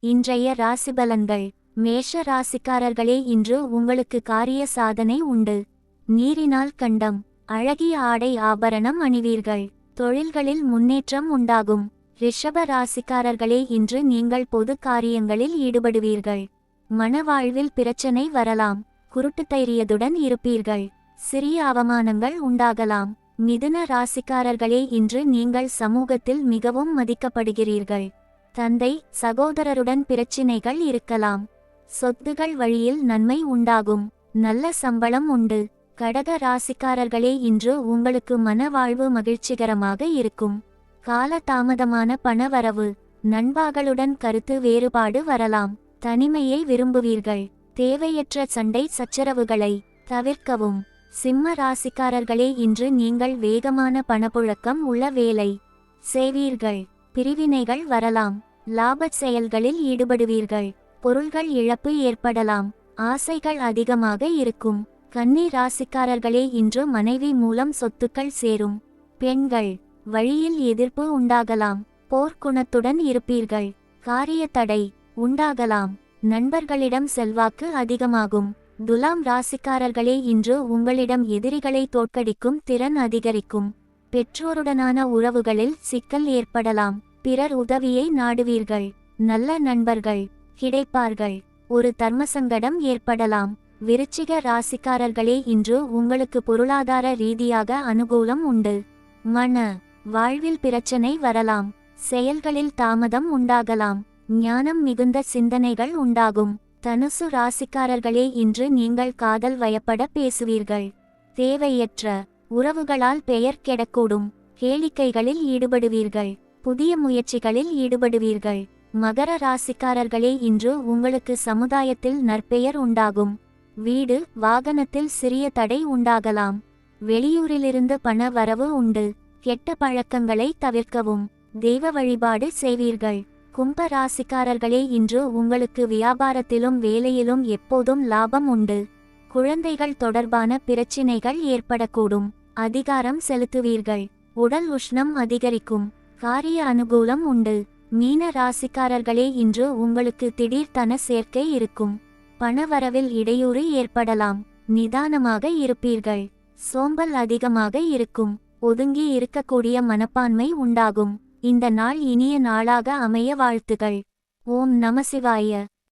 இன்றைய ராசிபலன்கள். மேஷ ராசிக்காரர்களே, இன்று உங்களுக்கு காரிய சாதனை உண்டு. நீரினால் கண்டம். அழகிய ஆடை ஆபரணம் அணிவீர்கள். தொழில்களில் முன்னேற்றம் உண்டாகும். ரிஷப ராசிக்காரர்களே, இன்று நீங்கள் பொது காரியங்களில் ஈடுபடுவீர்கள். மனவாழ்வில் பிரச்சனை வரலாம். குருட்டுத்தைரியதுடன் இருப்பீர்கள். சிறிய அவமானங்கள் உண்டாகலாம். மிதுன ராசிக்காரர்களே, இன்று நீங்கள் சமூகத்தில் மிகவும் மதிக்கப்படுகிறீர்கள். தந்தை சகோதரருடன் பிரச்சினைகள் இருக்கலாம். சொத்துகள் வழியில் நன்மை உண்டாகும். நல்ல சம்பளம் உண்டு. கடக ராசிக்காரர்களே, இன்று உங்களுக்கு மனவாழ்வு மகிழ்ச்சிகரமாக இருக்கும். கால தாமதமான பணவரவு. நண்பர்களுடன் கருத்து வேறுபாடு வரலாம். தனிமையை விரும்புவீர்கள். தேவையற்ற சண்டை சச்சரவுகளை தவிர்க்கவும். சிம்ம ராசிக்காரர்களே, இன்று நீங்கள் வேகமான பணப்புழக்கம் உள்ள வேலை செய்வீர்கள். பிரிவினைகள் வரலாம். லாபச் செயல்களில் ஈடுபடுவீர்கள். பொருள்கள் இழப்பு ஏற்படலாம். ஆசைகள் அதிகமாக இருக்கும். கன்னி ராசிக்காரர்களே, இன்று மனைவி மூலம் சொத்துக்கள் சேரும். பெண்கள் வழியில் எதிர்ப்பு உண்டாகலாம். போர்க்குணத்துடன் இருப்பீர்கள். காரிய தடை உண்டாகலாம். நண்பர்களிடம் செல்வாக்கு அதிகமாகும். துலாம் ராசிக்காரர்களே, இன்று உங்களிடம் எதிரிகளை தோற்கடிக்கும் திறன் அதிகரிக்கும். பெற்றோருடனான உறவுகளில் சிக்கல் ஏற்படலாம். பிறர் உதவியை நாடுவீர்கள். நல்ல நண்பர்கள் கிடைப்பார்கள். ஒரு தர்மசங்கடம் ஏற்படலாம். விருச்சிக ராசிக்காரர்களே, இன்று உங்களுக்கு பொருளாதார ரீதியாக அனுகூலம் உண்டு. மன வாழ்வில் பிரச்சனை வரலாம். செயல்களில் தாமதம் உண்டாகலாம். ஞானம் மிகுந்த சிந்தனைகள் உண்டாகும். தனுசு ராசிக்காரர்களே, இன்று நீங்கள் காதல் வயப்பட பேசுவீர்கள். தேவையற்ற உறவுகளால் பெயர் கெடக்கூடும். கேளிக்கைகளில் ஈடுபடுவீர்கள். புதிய முயற்சிகளில் ஈடுபடுவீர்கள். மகர ராசிக்காரர்களே, இன்று உங்களுக்கு சமுதாயத்தில் நற்பெயர் உண்டாகும். வீடு வாகனத்தில் சிறிய தடை உண்டாகலாம். வெளியூரிலிருந்து பண வரவு உண்டு. கெட்ட பழக்கங்களை தவிர்க்கவும். தெய்வ வழிபாடு செய்வீர்கள். கும்ப ராசிக்காரர்களே, இன்று உங்களுக்கு வியாபாரத்திலும் வேலையிலும் எப்போதும் லாபம் உண்டு. குழந்தைகள் தொடர்பான பிரச்சினைகள் ஏற்படக்கூடும். அதிகாரம் செலுத்துவீர்கள். உடல் உஷ்ணம் அதிகரிக்கும். காரிய அனுகூலம் உண்டு. மீன ராசிக்காரர்களே, இன்று உங்களுக்கு திடீர் தன சேர்க்கை இருக்கும். பணவரவில் இடையூறு ஏற்படலாம். நிதானமாக இருப்பீர்கள். சோம்பல் அதிகமாக இருக்கும். ஒதுங்கி இருக்கக்கூடிய மனப்பான்மை உண்டாகும். இந்த நாள் இனிய நாளாக அமைய வாழ்த்துகள். ஓம் நமசிவாய.